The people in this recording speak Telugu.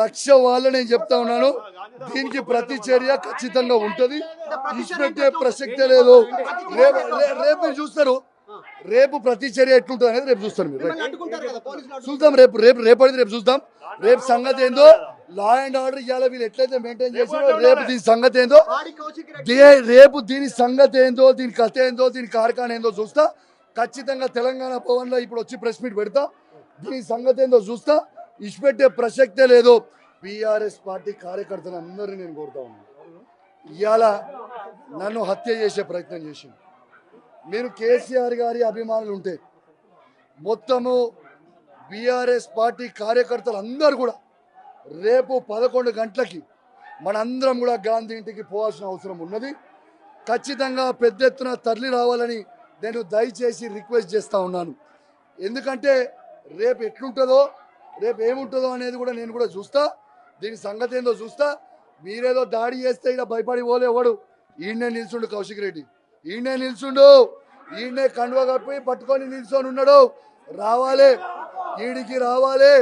లక్ష వాళ్ళు నేను చెప్తా ఉన్నాను. దీనికి ప్రతి చర్య ఖచ్చితంగా ఉంటది. ఇచ్చిపెట్టే ప్రసక్తే లేదు. రేపు మీరు చూస్తారు. రేపు ప్రతి చర్య ఎట్లుంటుంది అనేది రేపు చూస్తారు మీరు. చూద్దాం రేపు చూద్దాం. రేపు సంగతి ఏందో, లా అండ్ ఆర్డర్ ఇవాళ వీళ్ళు ఎట్లయితే మెయింటైన్ చేసారో రేపు దీని సంగతి ఏందో, రేపు దీని సంగతి ఏందో, దీని కథ ఏందో, దీని కార్ఖాన ఏందో చూస్తా. ఖచ్చితంగా తెలంగాణ భవన్ లో ఇప్పుడు వచ్చి ప్రెస్ మీట్ పెడతా. దీని సంగతి ఏందో చూస్తా. ఇచ్చిపెట్టే ప్రసక్తే లేదు. బీఆర్ఎస్ పార్టీ కార్యకర్తలు అందరినీ నేను కోరుతా ఉన్నాను. ఇవాళ నన్ను హత్య చేసే ప్రయత్నం చేసింది. మీరు కేసీఆర్ గారి అభిమానులు ఉంటే మొత్తము బీఆర్ఎస్ పార్టీ కార్యకర్తలు అందరూ కూడా రేపు 11 గంటలకి మనందరం కూడా గాంధీ ఇంటికి పోవాల్సిన అవసరం ఉన్నది. ఖచ్చితంగా పెద్ద ఎత్తున తరలి రావాలని నేను దయచేసి రిక్వెస్ట్ చేస్తూ ఉన్నాను. ఎందుకంటే రేపు ఎట్లుంటుందో, రేపు ఏముంటుందో అనేది కూడా నేను కూడా చూస్తా. దీని సంగతి ఏందో చూస్తా. మీరేదో దాడి చేస్తే ఇక్కడ భయపడి పోలేవాడు. ఈయనే నిల్చుండు కౌశిక్ రెడ్డి, ఈయనే నిల్చుండు, ఈయనే కండువ కప్పి పట్టుకొని నిల్చొని ఉన్నాడు. రావాలి, ఈడికి రావాలి.